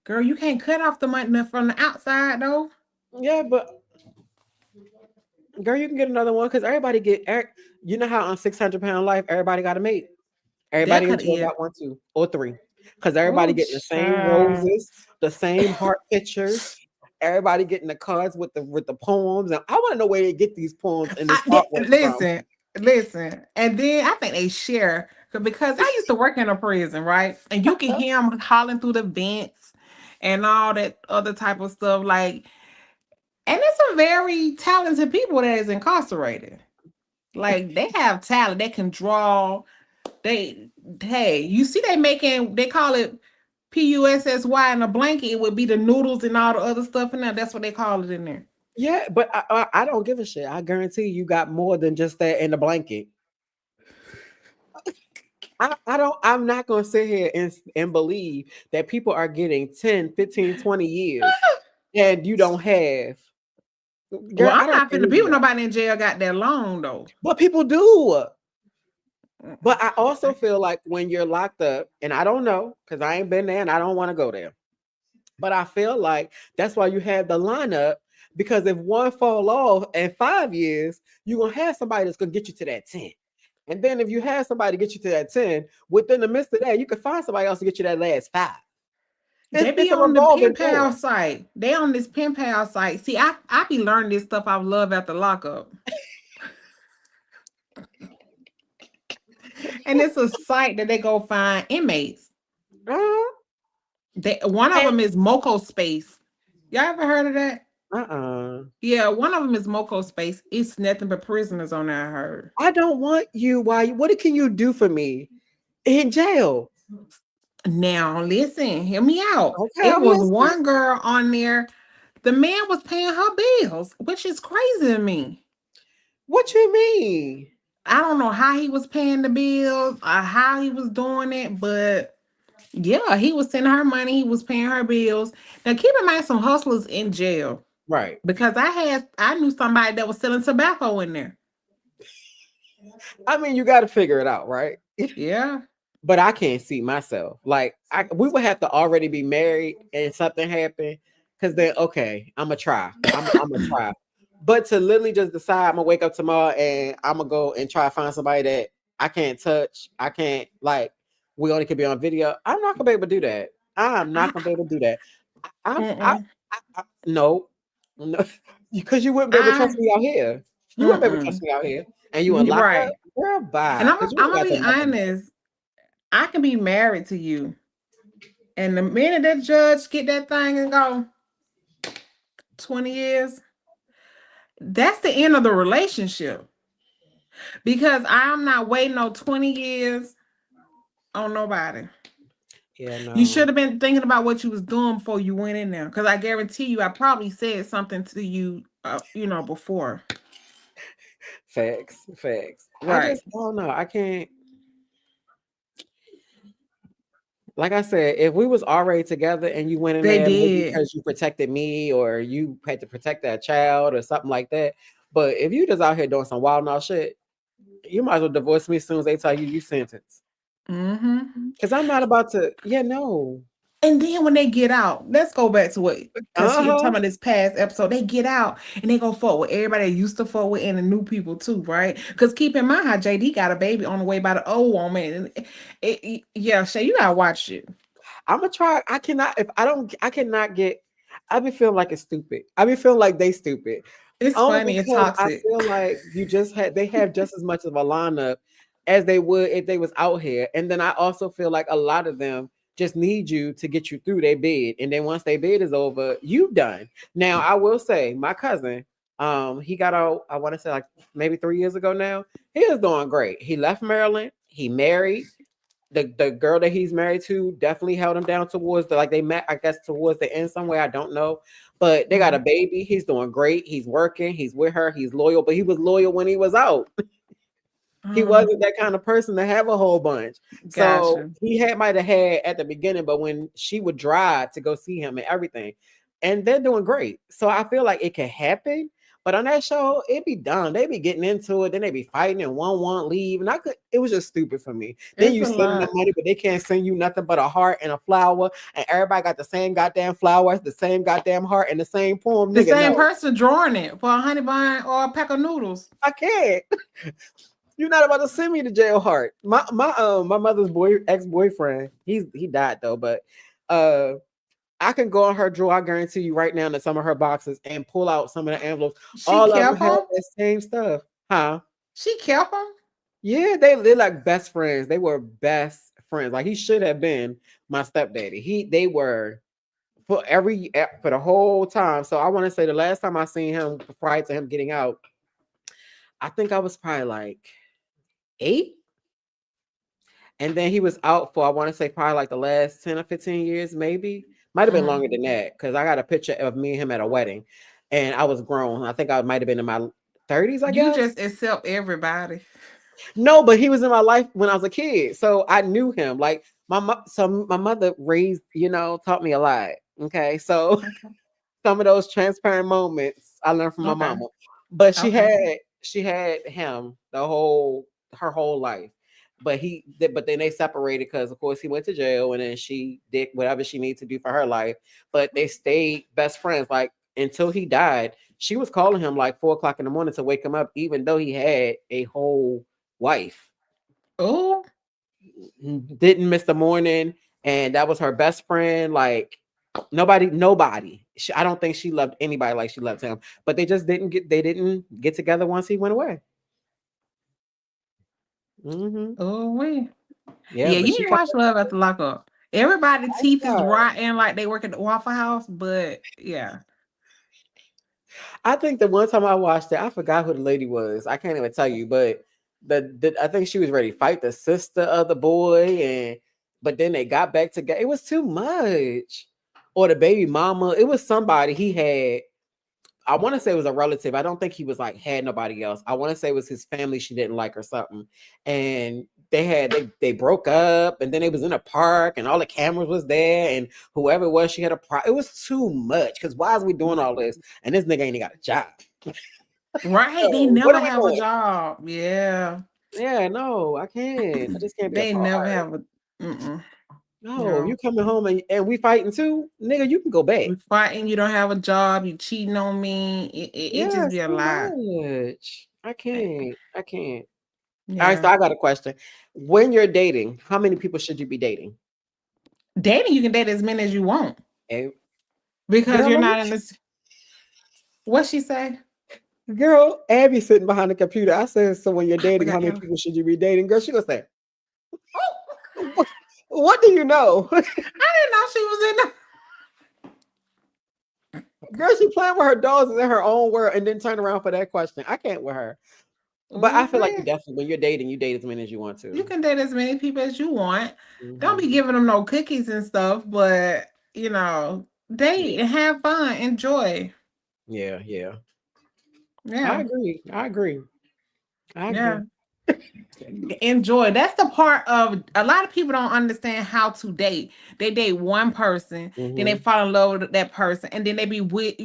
Girl, you can't cut off the money from the outside, though. Yeah, but girl, you can get another one because everybody you know how on 600 pound life, everybody got a mate. That Everybody in could, jail yeah. got one, two, or three. Because everybody Oh, getting the same child. roses, the same heart pictures. Everybody getting the cards with the poems. And I want to know where they get these poems and this artwork from. Listen, listen. And then I think they share because I used to work in a prison, right? And you can hear them hollering through the vents and all that other type of stuff. Like, and there's some very talented people that is incarcerated. Like, they have talent. They can draw. They, hey, you see, they call it PUSSY in a blanket. It would be the noodles and all the other stuff in there. That's what they call it in there. Yeah, but I don't give a shit. I guarantee you got more than just that in the blanket. I'm not going to sit here and believe that people are getting 10, 15, 20 years and you don't have. Well, Girl, I'm I don't not finna be believe with that. nobody in jail got that long though. But people do. But Mm-mm. I also feel like when you're locked up, and I don't know because I ain't been there and I don't want to go there. But I feel like that's why you have the lineup because if one fall off in 5 years, you're gonna have somebody that's gonna get you to that 10. And then if you have somebody get you to that 10, within the midst of that, you can find somebody else to get you that last five. They be It's a on the pen revolving pal door. site. They on this pen pal site. See, I be learning this stuff I love at the lockup. And it's a site that they go find inmates. Uh-uh. One of And, them is Moco Space. Y'all ever heard of that? uh-uh. Yeah, one of them is Moco Space. It's nothing but prisoners on there, I heard. I don't want you. Why? What can you do for me in jail? Now, listen, hear me out. Okay, It I'm was listening. one girl on there. The man was paying her bills, which is crazy to me. What you mean? I don't know how he was paying the bills or how he was doing it, but yeah, he was sending her money. He was paying her bills. Now, keep in mind, some hustlers in jail Right. because I knew somebody that was selling tobacco in there. I mean, you got to figure it out, right? Yeah. but I can't see myself. Like we would have to already be married and something happen, because then okay, I'm gonna try. I'm gonna try. But to literally just decide I'm gonna wake up tomorrow and I'm gonna go and try to find somebody that I can't touch, I can't like we only could be on video. I'm not gonna be able to do that. I'm not I, gonna be able to do that. mm-mm. No, no, because you wouldn't be able to trust I, me out here. You wouldn't be able to trust mm-mm. me out here, and you in lockup, Right. girl, And bye, I'm because you I'm ain't gonna got be to nothing. honest. I can be married to you, and the minute that judge get that thing and go 20 years, that's the end of the relationship. Because I'm not waiting on 20 years on nobody. Yeah, You no. should have been thinking about what you was doing before you went in there. Because I guarantee you, I probably said something to you, before. Facts, facts. I Right. just don't know. I can't. Like I said, if we was already together and you went in They there maybe did. because you protected me or you had to protect that child or something like that, but if you just out here doing some wild and out shit, you might as well divorce me as soon as they tell you you sentenced. Mm-hmm. Because I'm not about to. Yeah, no. And then when they get out, let's go back to what, because Uh you're huh. talking about this past episode. They get out and they go forward with everybody they used to forward with and the new people too, right? Because keep in mind how JD got a baby on the way by the old woman. And yeah, Shay, you gotta watch it. I'm gonna try. I cannot. If I don't, I cannot get. I be feeling like it's stupid. I be feeling like they stupid. It's Only funny and because I toxic. feel like you just had they have just as much of a lineup as they would if they was out here. And then I also feel like a lot of them just need you to get you through their bid. And then once their bid is over, you done. Now I will say my cousin, he got out, I want to say like maybe 3 years ago now. He is doing great. He left Maryland, he married. The girl that he's married to definitely held him down towards the like they met, I guess, towards the end somewhere. I don't know. But they got a Mhm. baby. He's doing great. He's working. He's with her. He's loyal. But he was loyal when he was out. He wasn't Um, that kind of person to have a whole bunch. So gotcha. he had might have had at the beginning, but when she would drive to go see him and everything, and they're doing great. So I feel like it can happen. But on that show, it be done. They be getting into it, then they be fighting and one won't leave. And I could it was just stupid for me. Then It's you a send them lot. money, but they can't send you nothing but a heart and a flower, and everybody got the same goddamn flower, the same goddamn heart, and the same poem. The Nigga, same no, person drawing it for a honey bun or a pack of noodles. I can't. You're not about to send me to jail heart. My mother's ex-boyfriend, he died though, but uh I can go on her drawer. I guarantee you right now in some of her boxes and pull out some of the envelopes. She All of them kept have him. that same stuff. Huh? She kept him. Yeah, they like best friends. They were best friends. Like he should have been my stepdaddy. They were for the whole time. So I want to say the last time I seen him prior to him getting out, I think I was probably like 8. And then he was out for I want to say probably like the last 10 or 15 years, maybe. Might have been Mhm. longer than that because I got a picture of me and him at a wedding, and I was grown. I think I might have been in my 30s, I You guess. just accept everybody. No, but he was in my life when I was a kid, so I knew him. Like so my mother raised, taught me a lot. Okay, so Okay. some of those transparent moments I learned from my Okay. mama. But Okay. she had him her whole life. But then they separated because of course he went to jail and then she did whatever she needed to do for her life. But they stayed best friends like until he died. She was calling him like 4 o'clock in the morning to wake him up, even though he had a whole wife. Oh, Didn't miss the morning, and that was her best friend. Like nobody. I don't think she loved anybody like she loved him. But they didn't get together once he went away. Hmm. oh, we. Yeah, Yeah, but you she need to kept watch Love After Lockup. Everybody teeth is her. rotten like they work at the Waffle House, but yeah. I think the one time I watched it, I forgot who the lady was. I can't even tell you, but I think she was ready to fight the sister of the boy, and but then they got back together. It was too much. Or the baby mama. It was somebody he had. I want to say it was a relative. I don't think he was like had nobody else. I want to say it was his family she didn't like or something. And they broke up, and then it was in a park and all the cameras was there, and whoever it was, she had it was too much. Because why is we doing all this? And this nigga ain't got a job. Right. They So what never are we have a doing? job. Yeah. Yeah, no, I can't. I just can't be a They never part. have a Mm-mm. No, No. you coming home and we fighting too, nigga. You can go back. We fighting, you don't have a job, you cheating on me. It Yeah, just it's be a too lot. much. I Eh, can't. I can't. All right, so Yeah. I got a question. When you're dating, how many people should you be dating? Dating, you can date as many as you want Hey, because girl, you're let me not in this. What she say? girl, Abby sitting behind the computer. I said, so when you're I dating, how forgot. many people should you be dating? Girl, she gonna say, Oh, what do you know? I didn't know she was in Girl, she playing with her dolls in her own world and then turn around for that question. I can't with her. But I feel like you there. definitely, when you're dating, you date as many as you want You to. can date as many people as you want. Don't be Hmm. giving them no cookies and stuff, but date Yeah, and have fun, enjoy. yeah, yeah. I Yeah, agree. I agree. I yeah. agree. Enjoy. That's the part of a lot of people don't understand how to date. They date one person, then they Hmm. fall in love with that person, and then they be with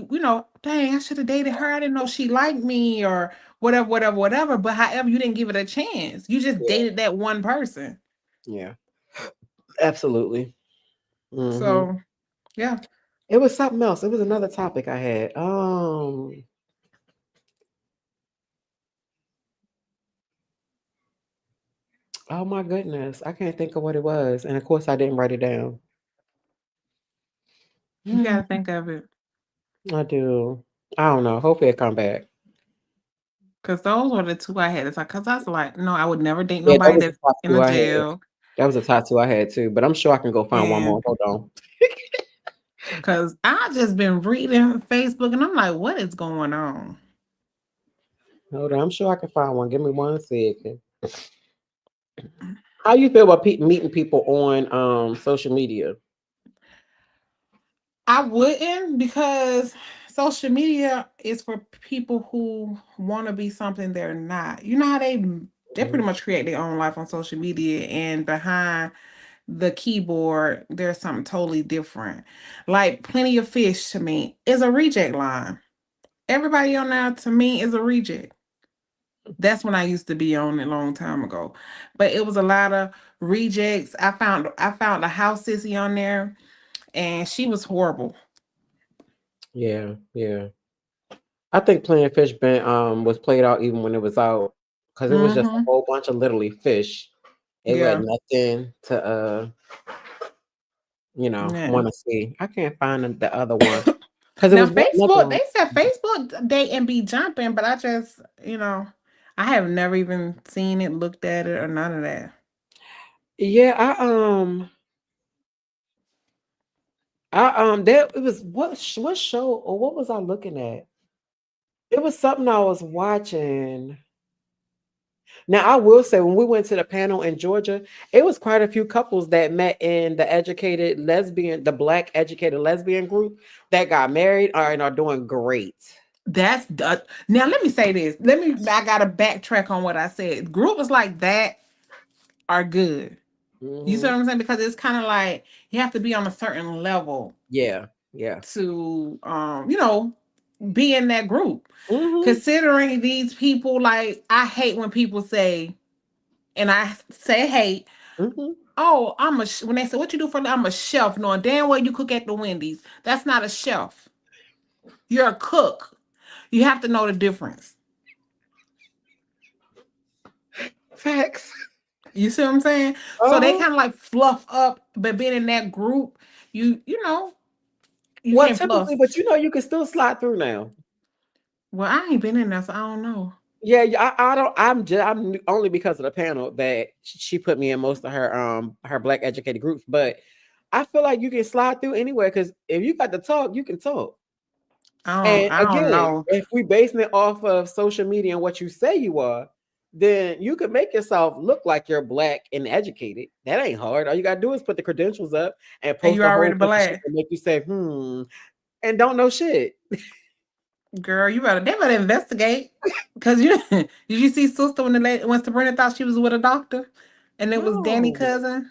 dang, I should have dated her. I didn't know she liked me or whatever, whatever, whatever. But however, you didn't give it a chance. You just Yeah, dated that one person. yeah, absolutely. Hmm. So yeah. It was something else. It was another topic I had. Oh my goodness, I can't think of what it was, and of course I didn't write it down. You gotta think of it. I do. I don't know. Hopefully it come back. Cause those were the two I had to talk. Cause I was like, no, I would never date Yeah, that nobody was a that's in tattoo a I had. jail. That was a tattoo I had too, but I'm sure I can go find one more. And Hold on. cause I just been reading Facebook and I'm like, what is going on? Hold on. I'm sure I can find one. Give me 1 second. How you feel about meeting people on social media? I wouldn't because social media is for people who want to be something they're not. You know how they Mhm. pretty much create their own life on social media and behind the keyboard there's something totally different. Like Plenty of Fish to me is a reject line. Everybody on there to me is a reject. That's when I used to be on it a long time ago. But it was a lot of rejects. I found a house sissy on there and she was horrible. Yeah, yeah. I think playing fish been was played out even when it was out because it was just a Mm-hmm. whole bunch of literally fish. It was Yeah. nothing to Yeah. want to see. I can't find the other one because it Now was another Facebook, one. they said Facebook date and be jumping, but I just, I have never even seen it, looked at it, or none of that. Yeah, that it was what show or what was I looking at? It was something I was watching. Now I will say when we went to the panel in Georgia, it was quite a few couples that met in the black educated lesbian group that got married and are doing great. Now let me say this. I gotta backtrack on what I said. Groups like that are good. You see Hmm. what I'm saying? Because it's kind of like you have to be on a certain level Yeah, yeah. to be in that group. Hmm. Considering these people, like I hate when people say, and I say hate, Hmm. oh, when they say what you do for a I'm a chef, knowing damn well you cook at the Wendy's. That's not a chef. You're a cook. You have to know the difference. Facts. You see what I'm saying? So they Uh-huh. kind of like fluff up, but being in that group, you Well, can't typically, fluff. but you can still slide through now. Well, I ain't been in there, so I don't know. Yeah, yeah, I don't. I'm only because of the panel that she put me in most of her black educated groups, but I feel like you can slide through anywhere because if you got to talk, you can talk. And I don't again, know. if we basing it off of social media and what you say you are, then you could make yourself look like you're black and educated. That ain't hard. All you gotta do is put the credentials up and And post you a whole already bunch of shit black. to make you say, and don't know shit. Girl, they better investigate. Cause did you see sister when the lady when Sabrina thought she was with a doctor and it was Danny No. cousin?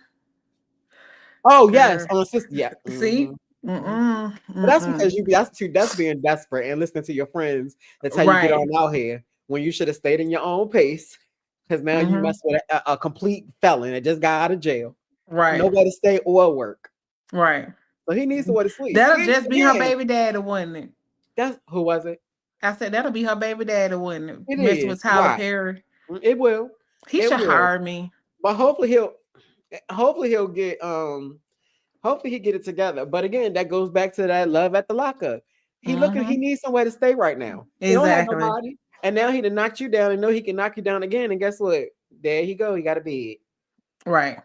Oh yes, Girl. on sister. Yeah. See? Mhm. Mm-mm. But that's Mm-mm. because that's being desperate and listening to your friends. That's how you get Right. on out here when you should have stayed in your own pace. Because now you Mm-hmm. mess with a complete felon that just got out of jail. Right. nowhere to stay or work. Right. So he needs somewhere to sleep. That'll See, just be her again, baby daddy, wouldn't it? that's who was it? I said that'll be her baby daddy, wouldn't it? It Messing is. with Tyler Why? Perry. It will. He It should will. hire me. But hopefully he'll get hopefully he get it together. But again, that goes back to that love at the lockup. He Hmm. needs somewhere to stay right now. He don't have Exactly. nobody. And now he done knocked you down and know he can knock you down again. And guess what? There he go. He got a bed. Right.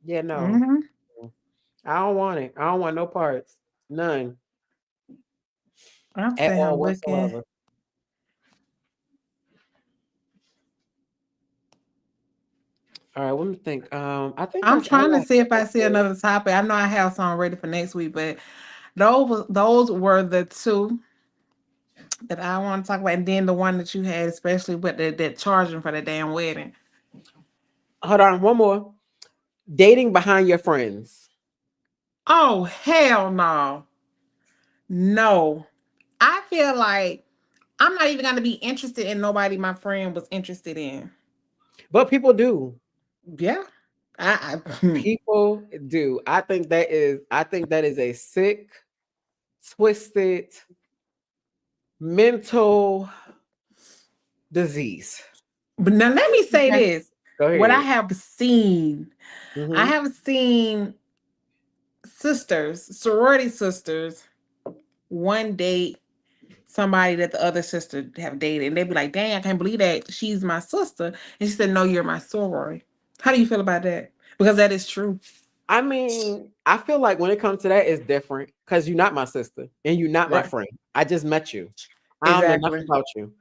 Yeah, no. Hmm. I don't want it. I don't want no parts. None I'm at saying all I'm looking. whatsoever. All right, let me think. I think I'm that's trying to all see if I I have see to. another topic. I know I have some ready for next week, but those were the two that I want to talk about, and then the one that you had, especially with that charging for the damn wedding. Hold on, one more. Dating behind your friends. Oh hell no, no. I feel like I'm not even gonna be interested in nobody my friend was interested in. But people do. Yeah, I People do. I think that is a sick, twisted, mental disease. but now let me say Okay. this: Go what I ahead. have seen, I Hmm. have seen sisters, sorority sisters, one date somebody that the other sister have dated, and they'd be like, "Dang, I can't believe that she's my sister," and she said, "No, you're my sorority." How do you feel about that? Because that is true. I mean, I feel like when it comes to that, it's different because you're not my sister and you're not my Right. friend. I just met you. I don't know nothing Exactly. about you.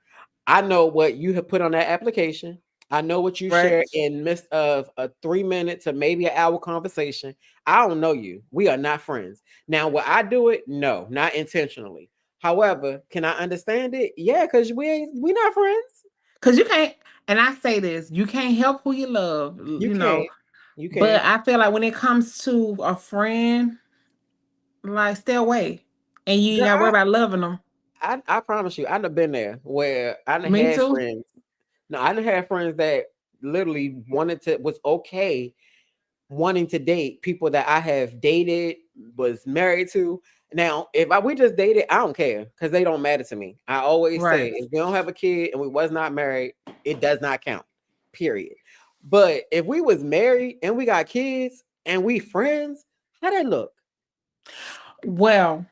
I know what you have put on that application. I know what you Right. shared in midst of a 3 minute to maybe an hour conversation. I don't know you. We are not friends. Now, will I do it? No, not intentionally. However, can I understand it? Yeah, because we not friends. Because you can't, and I say this, you can't help who you love, You can't. You but can't. I feel like when it comes to a friend, like stay away. And you ain't Girl, gotta worry about loving them. I promise you, I done been there where I done Me had too. friends. No, I done had friends that literally was okay wanting to date people that I have dated, was married to. Now, we just dated, I don't care because they don't matter to me. I always say Right. if we don't have a kid and we was not married, it does not count. Period. But if we was married and we got kids and we friends, how that look? Well,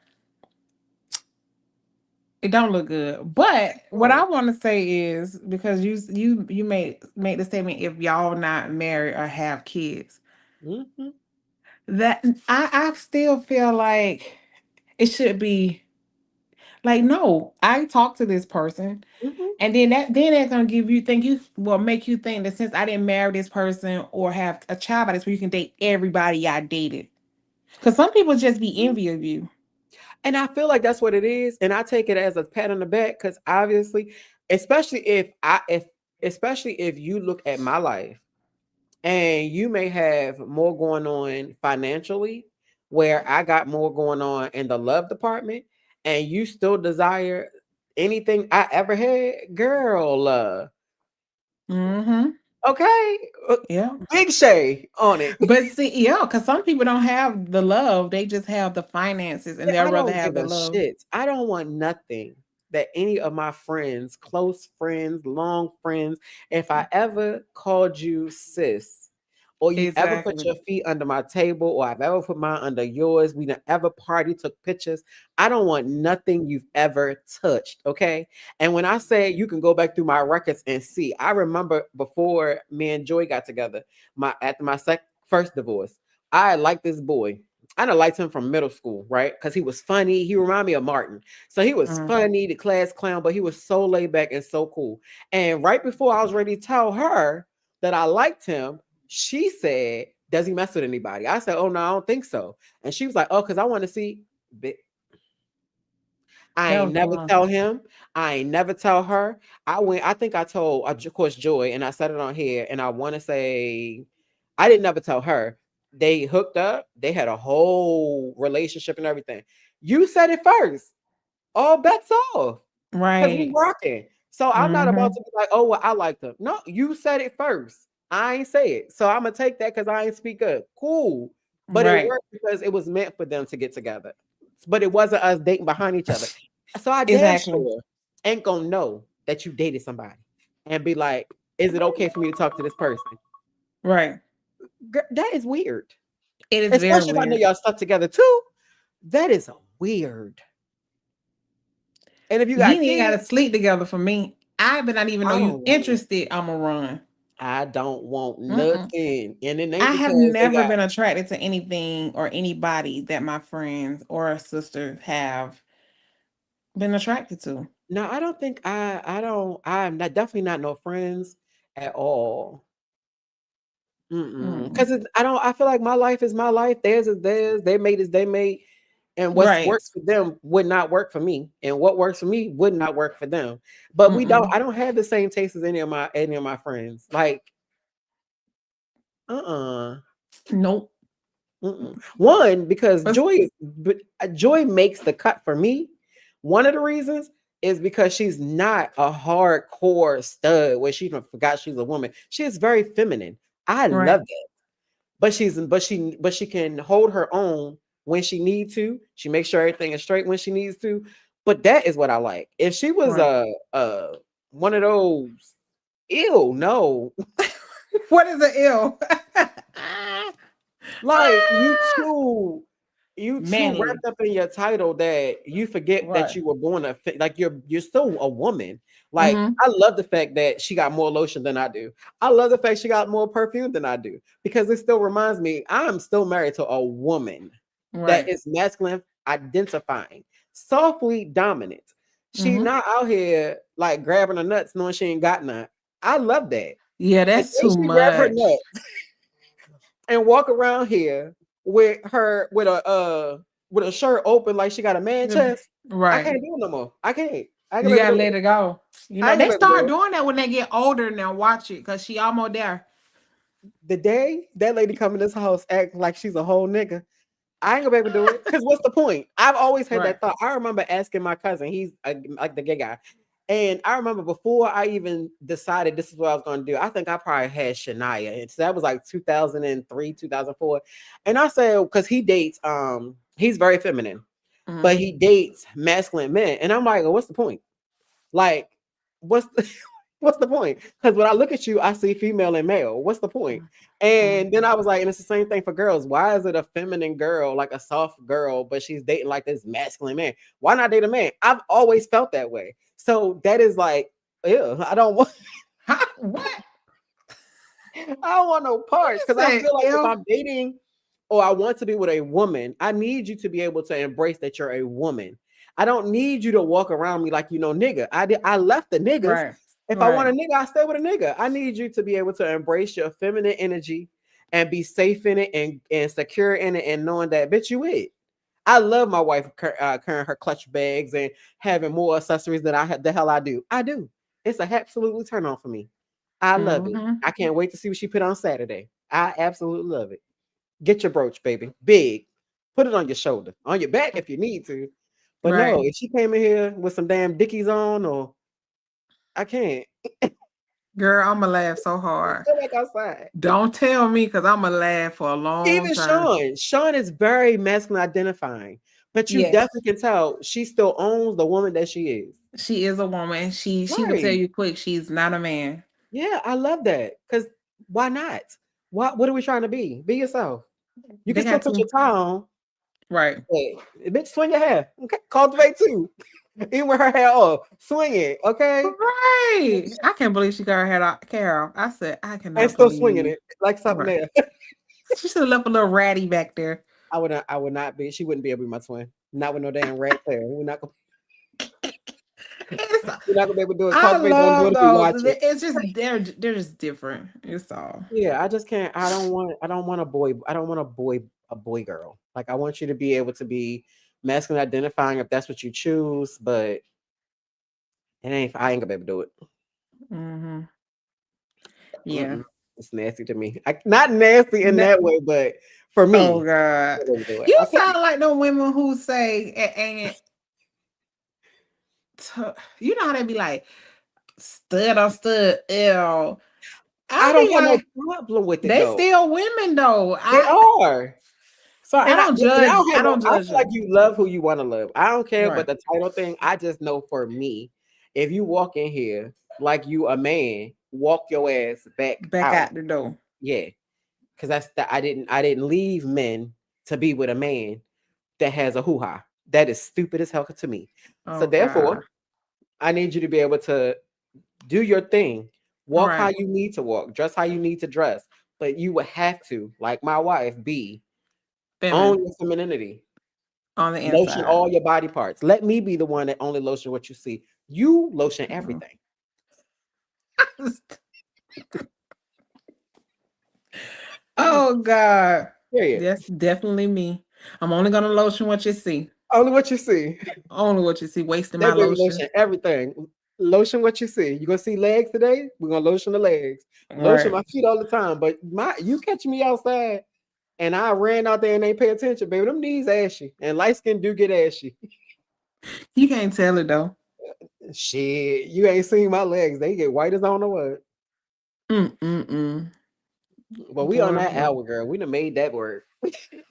it don't look good. But what I No. want to say is because you made the statement if y'all not married or have kids. Hmm. That I still feel like it should be like no, I talked to this person. Hmm. And then that's gonna give you think you will make you think that since I didn't marry this person or have a child by this, where you can date everybody I dated. Because some people just be envy of you. And I feel like that's what it is. And I take it as a pat on the back because obviously, especially if especially if you look at my life and you may have more going on financially, where I got more going on in the love department, and you still desire anything I ever had, girl. Mm-hmm. Okay, Yeah. big shade on it. But see, yeah, because some people don't have the love; they just have the finances, and they'll I rather don't have give the a love. shit. I don't want nothing that any of my friends, close friends, long friends, if I ever called you sis, or you ever put Exactly. your feet under my table, or I've ever put mine under yours, we done ever party, took pictures. I don't want nothing you've ever touched. Okay. And when I say you can go back through my records and see, I remember before me and Joy got together, after my first divorce, I liked this boy. I done liked him from middle school, right? Because he was funny. He reminded me of Martin. So he was Mm. funny, the class clown, but he was so laid back and so cool. And right before I was ready to tell her that I liked him, she said, "Does he mess with anybody?" I said, "Oh no, I don't think so." And she was like, "Oh, because I want to see." I That ain't was the never one. tell him. I ain't never tell her. I went. I think I told, of course, Joy, and I said it on here. And I want to say, I didn't never tell her. They hooked up. They had a whole relationship and everything. You said it first. All bets off because we Right. rocking. So I'm not about Mm-hmm. to be like, oh, well, I liked him. No, you said it first. I ain't say it. So I'm gonna take that because I ain't speak up. Cool. But it Right. worked because it was meant for them to get together. But it wasn't us dating behind each other. So I damn Exactly. sure ain't gonna know that you dated somebody and be like, is it okay for me to talk to this person? Right. That is weird. It is very Especially if I know weird. y'all stuck together too. That is weird. And if you You got ain't even kids, gotta sleep together for me. I but not even know I you don't want it. interested. I'ma run. I don't want Mm-mm. nothing. And it ain't I have because they never got been attracted to anything or anybody that my friends or sisters have been attracted to. no, I don't think I don't I'm not definitely not no friends at all. Mm. Because I don't I feel like my life is my life, theirs is theirs, they made is they made. And what Right. works for them would not work for me. And what works for me would not work for them. But Mm-mm. I don't have the same taste as any of my friends. Like, uh-uh. Nope. One, because But Joy makes the cut for me. One of the reasons is because she's not a hardcore stud where she forgot she's a woman. She is very feminine. I love right. that. But she can hold her own when she needs to. She makes sure everything is straight when she needs to. But that is what I like. If she was Right. one of those, ew, no. What is an ill? Like you too Manly. wrapped up in your title that you forget that Right. you were born like you're still a woman. Like Mm-hmm. I love the fact that she got more lotion than I do. I love the fact she got more perfume than I do because it still reminds me I'm still married to a woman that Right. is masculine identifying, softly dominant. She Mm-hmm. not out here like grabbing her nuts knowing she ain't got none. I love that. Yeah, The that's day too she grab her much. nuts and walk around here with a shirt open like she got a man chest. I Right. can't do it no more. I can't. I ain't You gonna be able gotta to do let it. it go. I ain't They gonna be able to do start it. doing that when they get older now. Watch it, because she almost there. The day that lady come in this house acting like she's a whole nigga, I ain't gonna be able to do it. Because what's the point? I've always had Right. that thought. I remember asking my cousin, he's like the gay guy. And I remember before I even decided this is what I was gonna do, I think I probably had Shania. And so that was like 2003, 2004. And I said, because he dates, he's very feminine, Mm-hmm. but he dates masculine men. And I'm like, well, what's the point? Like, what's the, what's the point? Because when I look at you, I see female and male. What's the point? And then I was like, and it's the same thing for girls. Why is it a feminine girl, like a soft girl, but she's dating like this masculine man? Why not date a man? I've always felt that way. So that is like, ew, I don't want What? I don't want no parts You because I said feel like if ill? I'm dating or I want to be with a woman, I need you to be able to embrace that you're a woman. I don't need you to walk around me like you know nigga. I left the niggas. Right. If I want Right. a nigga, I stay with a nigga. I need you to be able to embrace your feminine energy and be safe in it and secure in it and knowing that bitch you it. I love my wife carrying her clutch bags and having more accessories than the hell I do. I do. It's a absolutely turn on for me. I love it. Mm-hmm. I can't wait to see what she put on Saturday. I absolutely love it. Get your brooch, baby. Big. Put it on your shoulder, on your back if you need to. But no, Right. if she came in here with some damn dickies on, or I can't. Girl, I'ma laugh so hard. Go back outside. Don't tell me, because I'ma laugh for a long Even time. Sean. Sean is very masculine identifying. But you Yes. definitely can tell she still owns the woman that she is. She is a woman. She will tell Right. you quick she's not a man. Yeah, I love that. Because why not? What are we trying to be? Be yourself. You can They still got put your to. tie on. Right. Hey, bitch, swing your hair. Okay, cultivate too. Even with her hair off, swing it. Okay, Right. I can't believe she got her head out, Carol. I said, I and cannot still swinging believe. it like something Right. there. She should have left a little ratty back there. I would not be. She wouldn't be able to be my twin. Not with no damn rat tail. It's, We're not gonna be able to do it. I Cultivate don't do love it if we those. watch it. It's just they're just different. It's all. Yeah, I just can't. I don't want a boy. I don't want a boy girl. Like I want you to be able to be masculine identifying if that's what you choose. But it ain't. I ain't gonna be able to do it. Hmm. Yeah. Mm-mm. It's nasty to me. Not nasty in Ne- that way, but for oh me, God. I wouldn't do it. You I can't. sound like the women who say and you know how they be like stud on stud, ew. I I don't be have no like, problem with it they though. still women though. They are. So I don't And I judge. don't have I no. don't I judge feel like them. you love who you want to love. I don't care about Right. the title thing. I just know for me, if you walk in here like you a man, walk your ass back Back out. out the door. Yeah, because that's the I didn't leave men to be with a man that has a hoo ha. That is stupid as hell to me. So Oh therefore, God. I need you to be able to do your thing, walk how Right. you need to walk, dress how you need to dress. But you would have to, like my wife, be own Feminine your femininity. on the Lotion inside. all your body parts. Let me be the one that only lotion what you see. You lotion Mhm. everything. Oh God. Period. That's definitely me. I'm only gonna lotion what you see. Only what you see. Only what you see. Wasting my That baby lotion. lotion everything. Lotion what you see. You gonna see legs today? We're gonna lotion the legs. Lotion Right. my feet all the time. But my you catch me outside and I ran out there and they pay attention, baby. Them knees ashy. And light skin do get ashy. You can't tell it though. Shit. You ain't seen my legs. They get white as I don't know what. Mm-mm-mm. But we on that Girl. hour, girl. We done made that work.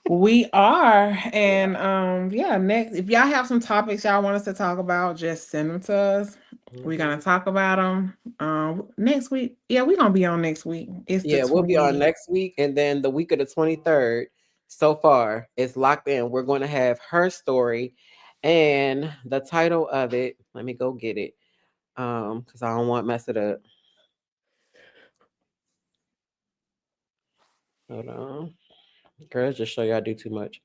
We are. Yeah. And yeah, next if y'all have some topics y'all want us to talk about, just send them to us. We're gonna Mhm. talk about them next week. Yeah, we're gonna be on next week. It's the Yeah, we'll be on 20. next week, and then the week of the 23rd. So far, it's locked in. We're going to have her story, and the title of it. Let me go get it, because I don't want to mess it up. Hold on, girls, just show you I do too much.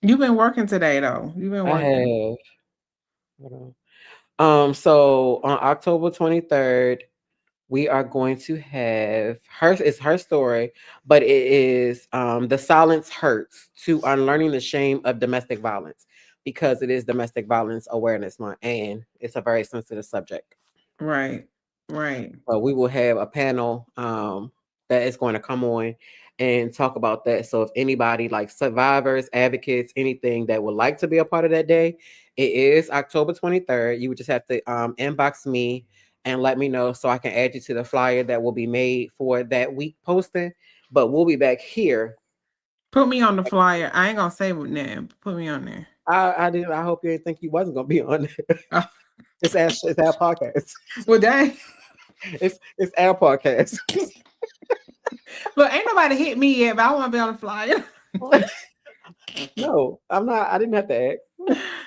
You've been working today though. You've been I working. have. Hold on. So on October 23rd, we are going to have her. It's her story, but it is the silence hurts to unlearning the shame of domestic violence, because it is Domestic Violence Awareness Month and it's a very sensitive subject. Right. Right. But we will have a panel that is going to come on and talk about that. So if anybody like survivors, advocates, anything that would like to be a part of that day, it is October 23rd. You would just have to inbox me and let me know so I can add you to the flyer that will be made for that week posting. But we'll be back here. Put me on the flyer. I ain't gonna say what name. Put me on there. I didn't. I hope you didn't think you wasn't gonna be on there. Oh, It's our podcast. well, dang. It's our podcast. Look, ain't nobody hit me yet, but I want to be on the flyer. No, I'm not. I didn't have to ask.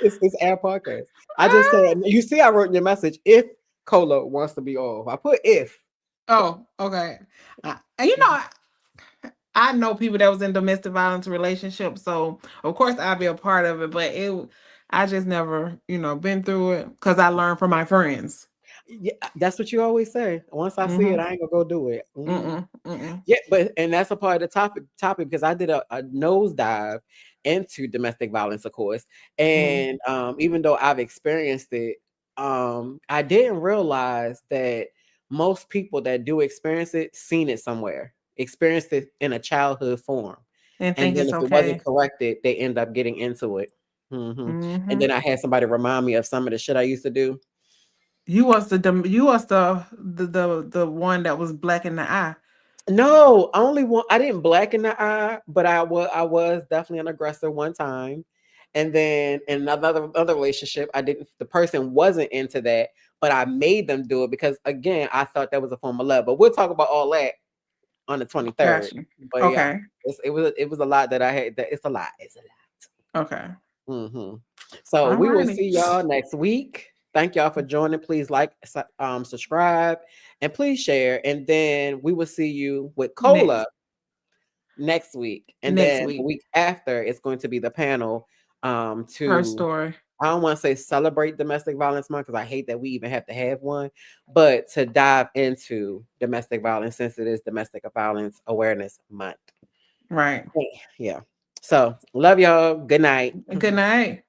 It's our podcast. I just said, you see, I wrote in your message, if Cola wants to be off. I put if. Oh, okay. And I know people that was in domestic violence relationships, so of course I'll be a part of it. But I just never, been through it because I learned from my friends. Yeah, that's what you always say. Once I see it, Mm-hmm. I ain't gonna go do it. Mm-mm. Mm-mm. Yeah, but and that's a part of the topic because I did a nosedive into domestic violence, of course. Mm-hmm. And even though I've experienced it, I didn't realize that most people that do experience it seen it somewhere, experienced it in a childhood form. And And think then it's if it wasn't okay. corrected, they end up getting into it. And Mm-hmm. then I had somebody remind me of some of the shit I used to do. You was the one that was black in the eye. No, only one. I didn't blacken the eye, but I was definitely an aggressor one time. And then in another relationship, I didn't. The person wasn't into that, but I made them do it because again, I thought that was a form of love. But we'll talk about all that on the 23rd. Gotcha. But yeah, Okay. it was a lot that I had. That it's a lot. It's a Okay. lot. So All we will righty. see y'all next week. Thank y'all for joining. Please like, subscribe, and please share. And then we will see you with Cola Next next week. And next then the week. week after, it's going to be the panel Her to, story. I don't want to say celebrate Domestic Violence Month because I hate that we even have to have one, but to dive into domestic violence since it is Domestic Violence Awareness Month. Right. Yeah. So love y'all. Good night. Good night.